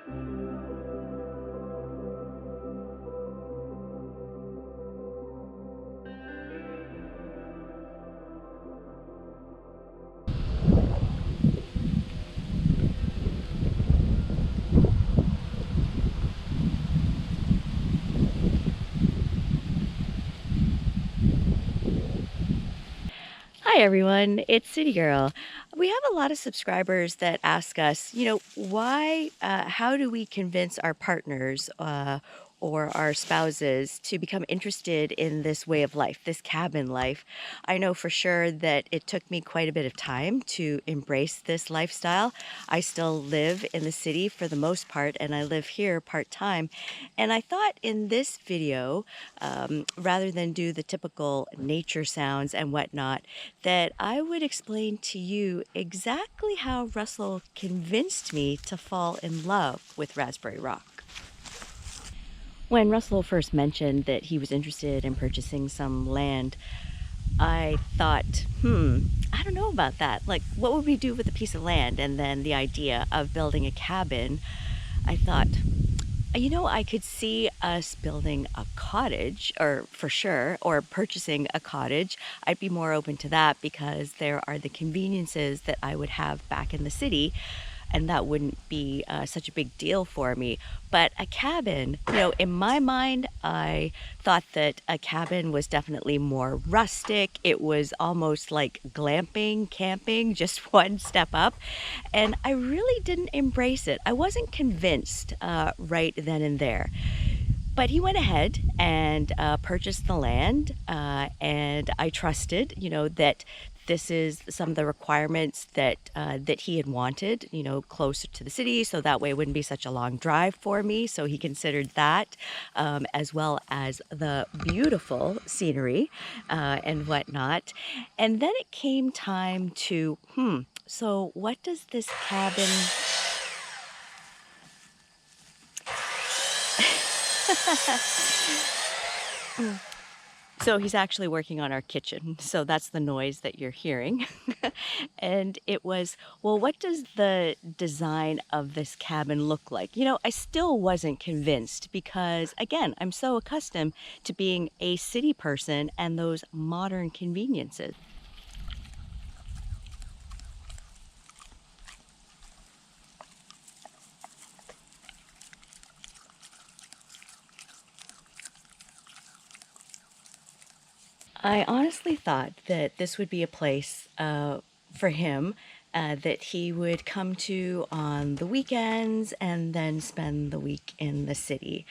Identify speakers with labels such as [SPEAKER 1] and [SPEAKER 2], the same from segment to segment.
[SPEAKER 1] Hi everyone, it's City Girl. We have a lot of subscribers that ask us, how do we convince our partners or our spouses to become interested in this way of life, this cabin life? I know for sure that it took me quite a bit of time to embrace this lifestyle. I still live in the city for the most part, and I live here part time. And I thought in this video, rather than do the typical nature sounds and whatnot, that I would explain to you exactly how Russell convinced me to fall in love with Raspberry Rock. When Russell first mentioned that he was interested in purchasing some land, I thought, I don't know about that. Like, what would we do with a piece of land? And then the idea of building a cabin, I thought, I could see us building a cottage, or for sure, or purchasing a cottage. I'd be more open to that because there are the conveniences that I would have back in the city, and that wouldn't be such a big deal for me. But a cabin, in my mind, I thought that a cabin was definitely more rustic. It was almost like glamping, camping, just one step up. And I really didn't embrace it. I wasn't convinced right then and there. But he went ahead and purchased the land, and I trusted, that this is some of the requirements that he had wanted, closer to the city, so that way it wouldn't be such a long drive for me. So he considered that, as well as the beautiful scenery and whatnot. And then it came time to, so what does this cabin So he's actually working on our kitchen. So that's the noise that you're hearing. And it was, well, what does the design of this cabin look like? I still wasn't convinced because, again, I'm so accustomed to being a city person and those modern conveniences. I honestly thought that this would be a place for him that he would come to on the weekends and then spend the week in the city.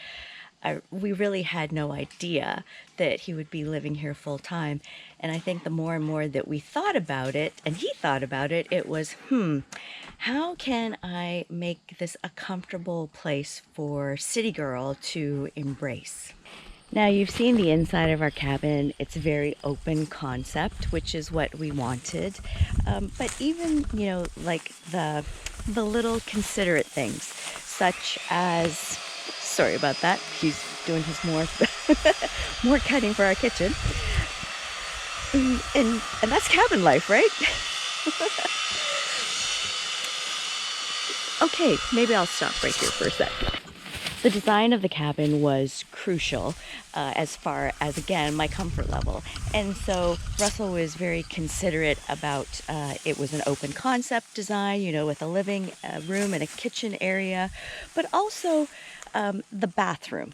[SPEAKER 1] We really had no idea that he would be living here full time. And I think the more and more that we thought about it, and he thought about it, it was, how can I make this a comfortable place for City Girl to embrace? Now you've seen the inside of our cabin. It's a very open concept, which is what we wanted. But even, like the little considerate things, such as, sorry about that, he's doing his more more cutting for our kitchen. And that's cabin life, right? Okay, maybe I'll stop right here for a sec. The design of the cabin was crucial as far as, again, my comfort level. And so Russell was very considerate about it was an open concept design, with a living room and a kitchen area, but also the bathroom.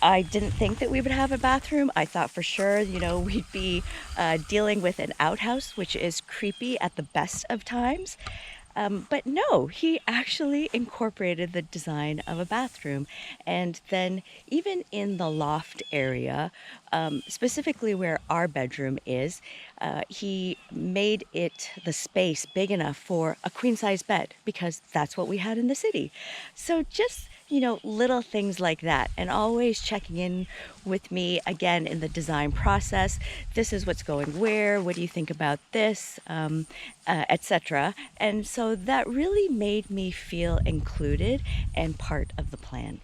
[SPEAKER 1] I didn't think that we would have a bathroom. I thought for sure, we'd be dealing with an outhouse, which is creepy at the best of times. But no, he actually incorporated the design of a bathroom. And then even in the loft area, specifically where our bedroom is, he made the space big enough for a queen size bed because that's what we had in the city. So just little things like that, and always checking in with me again in the design process. This is what's going where, what do you think about this, etc. And so that really made me feel included and part of the plan.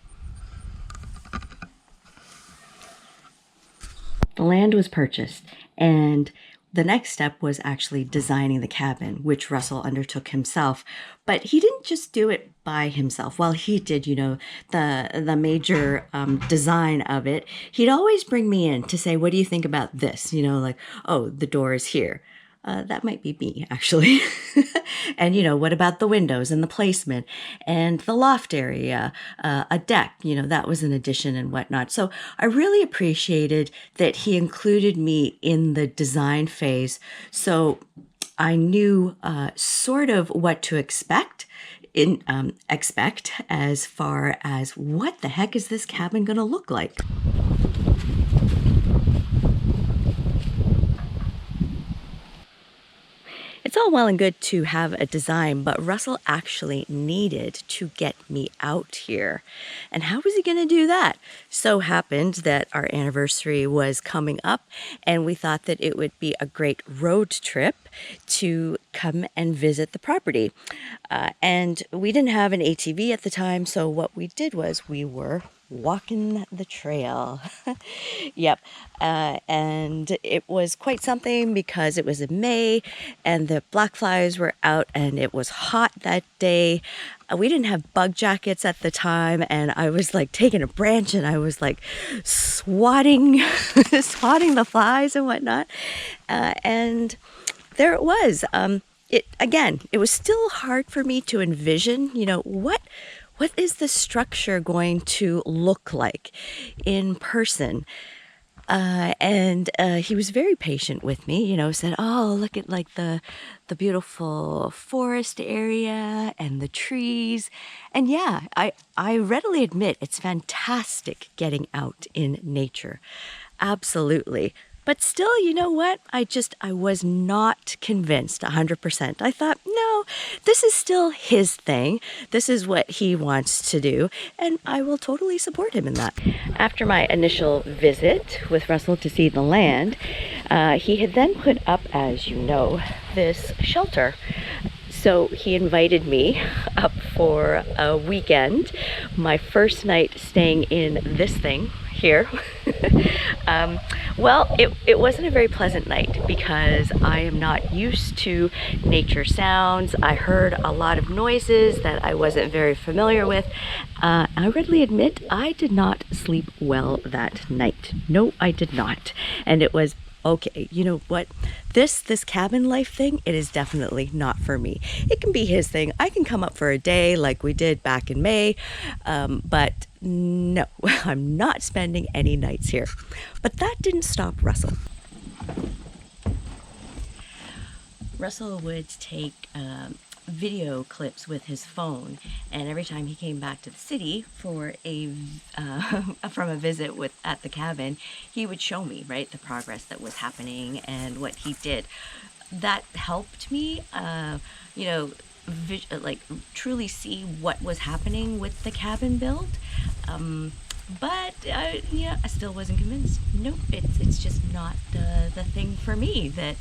[SPEAKER 1] The land was purchased, and the next step was actually designing the cabin, which Russell undertook himself. But he didn't just do it by himself. Well, he did, the major design of it. He'd always bring me in to say, "What do you think about this?" Like, "Oh, the door is here." That might be me, actually. And, what about the windows and the placement and the loft area, a deck, that was an addition and whatnot. So I really appreciated that he included me in the design phase. So I knew sort of what to expect as far as what the heck is this cabin going to look like. It's all well and good to have a design, but Russell actually needed to get me out here. And how was he going to do that? So happened that our anniversary was coming up, and we thought that it would be a great road trip to come and visit the property. And we didn't have an ATV at the time, so what we did was we were walking the trail. Yep. And it was quite something because it was in May and the black flies were out and it was hot that day. We didn't have bug jackets at the time, and I was like taking a branch and I was like swatting the flies and whatnot. And there it was. It was still hard for me to envision, what is the structure going to look like in person? And he was very patient with me, said, "Oh, look at like the beautiful forest area and the trees." And yeah, I readily admit it's fantastic getting out in nature. Absolutely. But still, you know what? I was not convinced 100%. I thought, no, this is still his thing. This is what he wants to do, and I will totally support him in that. After my initial visit with Russell to see the land, he had then put up, as you know, this shelter. So he invited me up for a weekend, my first night staying in this thing here. Well, it wasn't a very pleasant night because I am not used to nature sounds. I heard a lot of noises that I wasn't very familiar with. I readily admit I did not sleep well that night. No, I did not. And it was okay, you know what? This cabin life thing, it is definitely not for me. It can be his thing. I can come up for a day like we did back in May, but no, I'm not spending any nights here. But that didn't stop Russell. Russell would take video clips with his phone, and every time he came back to the city for from a visit at the cabin, he would show me the progress that was happening and what he did. That helped me truly see what was happening with the cabin build. But I still wasn't convinced. Nope, it's just not the thing for me that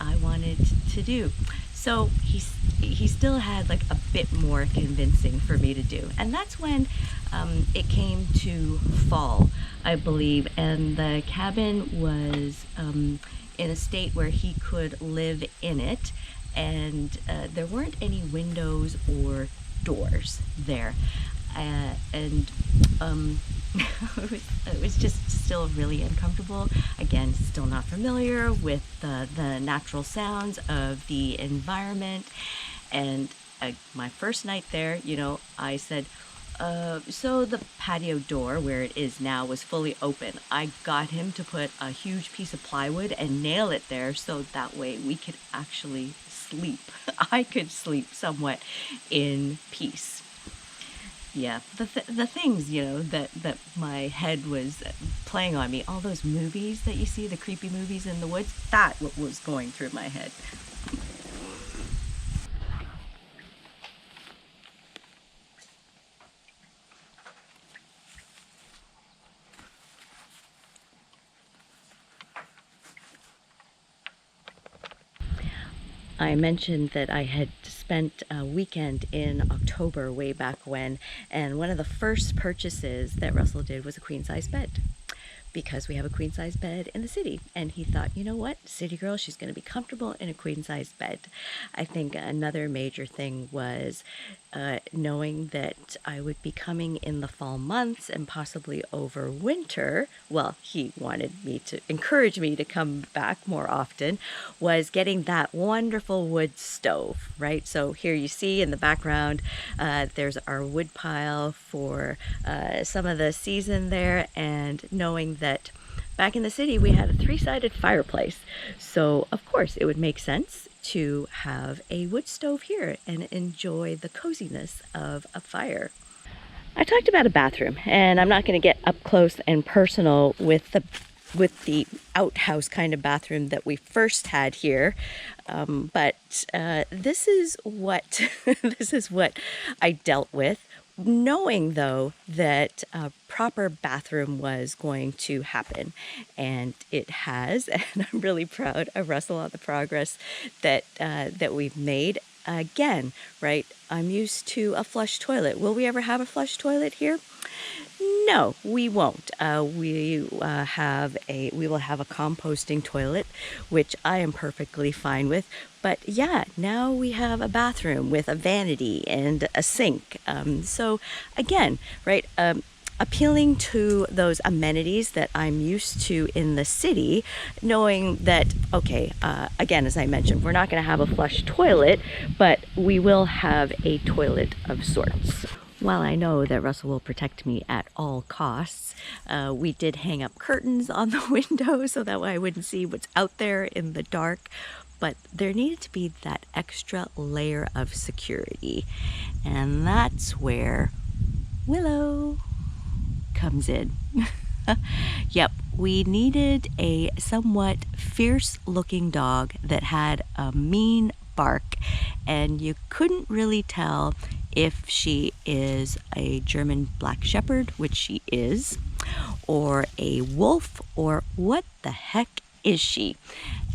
[SPEAKER 1] I wanted to do. So he still had like a bit more convincing for me to do, and that's when it came to fall, I believe, and the cabin was in a state where he could live in it, and there weren't any windows or doors there. It was just still really uncomfortable. Again, still not familiar with the natural sounds of the environment. And my first night there, I said, so the patio door where it is now was fully open. I got him to put a huge piece of plywood and nail it there so that way we could actually sleep. I could sleep somewhat in peace. Yeah, the things, that my head was playing on me, all those movies that you see, the creepy movies in the woods, that what was going through my head. I mentioned that I had spent a weekend in October way back when, and one of the first purchases that Russell did was a queen-size bed. because we have a queen size bed in the city. And he thought, you know what, city girl, she's going to be comfortable in a queen size bed. I think another major thing was knowing that I would be coming in the fall months and possibly over winter. Well, he wanted me to encourage me to come back more often, was getting that wonderful wood stove, right? So here you see in the background, there's our wood pile for some of the season there, and knowing that back in the city we had a three-sided fireplace. So of course it would make sense to have a wood stove here and enjoy the coziness of a fire. I talked about a bathroom, and I'm not going to get up close and personal with the outhouse kind of bathroom that we first had here, but this is what this is what I dealt with, knowing though that a proper bathroom was going to happen, and it has. And I'm really proud of Russell on the progress that that we've made. Again, right, I'm used to a flush toilet. Will we ever have a flush toilet here? No, we won't. We will have a composting toilet, which I am perfectly fine with. But yeah, now we have a bathroom with a vanity and a sink. So again, right, appealing to those amenities that I'm used to in the city, knowing that, okay, again, as I mentioned, we're not going to have a flush toilet, but we will have a toilet of sorts. While I know that Russell will protect me at all costs, we did hang up curtains on the window so that way I wouldn't see what's out there in the dark. But there needed to be that extra layer of security. And that's where Willow comes in. Yep, we needed a somewhat fierce-looking dog that had a mean bark, and you couldn't really tell if she is a German Black Shepherd, which she is, or a wolf, or what the heck is she?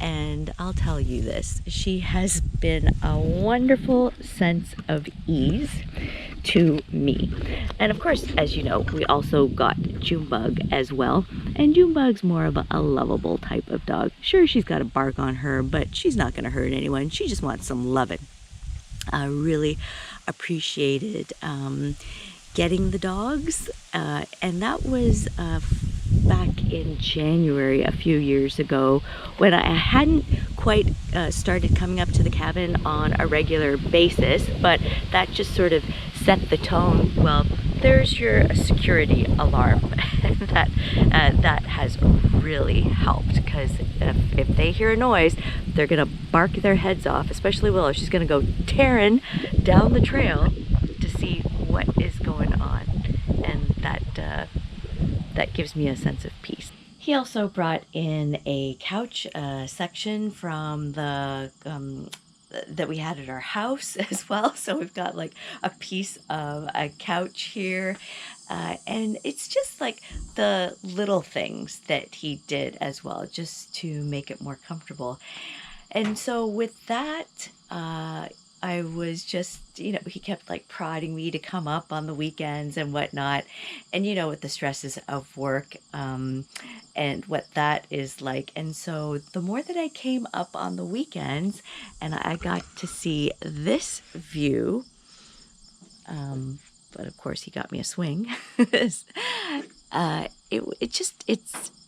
[SPEAKER 1] And I'll tell you this, she has been a wonderful sense of ease to me. And of course, as you know, we also got Junebug as well. And Junebug's more of a lovable type of dog. Sure, she's got a bark on her, but she's not going to hurt anyone. She just wants some loving. I really appreciated getting the dogs, and that was back in January a few years ago, when I hadn't quite started coming up to the cabin on a regular basis, but that just sort of set the tone. Well, there's your security alarm, and that has really helped, because if they hear a noise, they're gonna bark their heads off, especially Willow. She's gonna go tearing down the trail to see what is going on, and that gives me a sense of peace. He also brought in a couch section from the that we had at our house as well. So we've got like a piece of a couch here. And it's just like the little things that he did as well, just to make it more comfortable. And so with that, I was just, he kept like prodding me to come up on the weekends and whatnot. And with the stresses of work and what that is like. And so the more that I came up on the weekends and I got to see this view, but of course he got me a swing.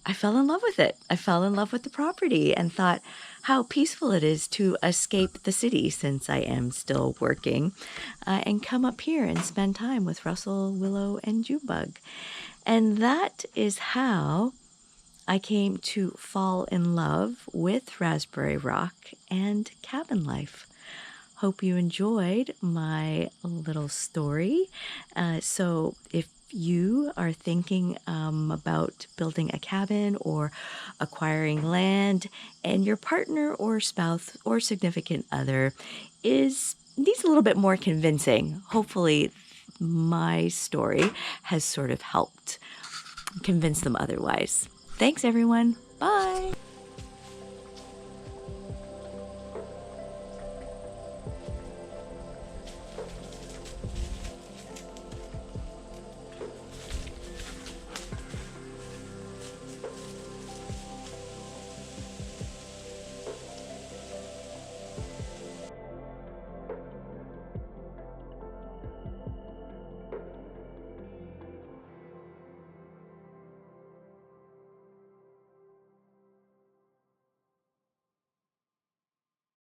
[SPEAKER 1] I fell in love with it. I fell in love with the property and thought how peaceful it is to escape the city, since I am still working, and come up here and spend time with Russell, Willow, and Junebug. And that is how I came to fall in love with Raspberry Rock and cabin life. Hope you enjoyed my little story. So if you are thinking about building a cabin or acquiring land, and your partner or spouse or significant other needs a little bit more convincing, hopefully my story has sort of helped convince them otherwise. Thanks, everyone. Bye.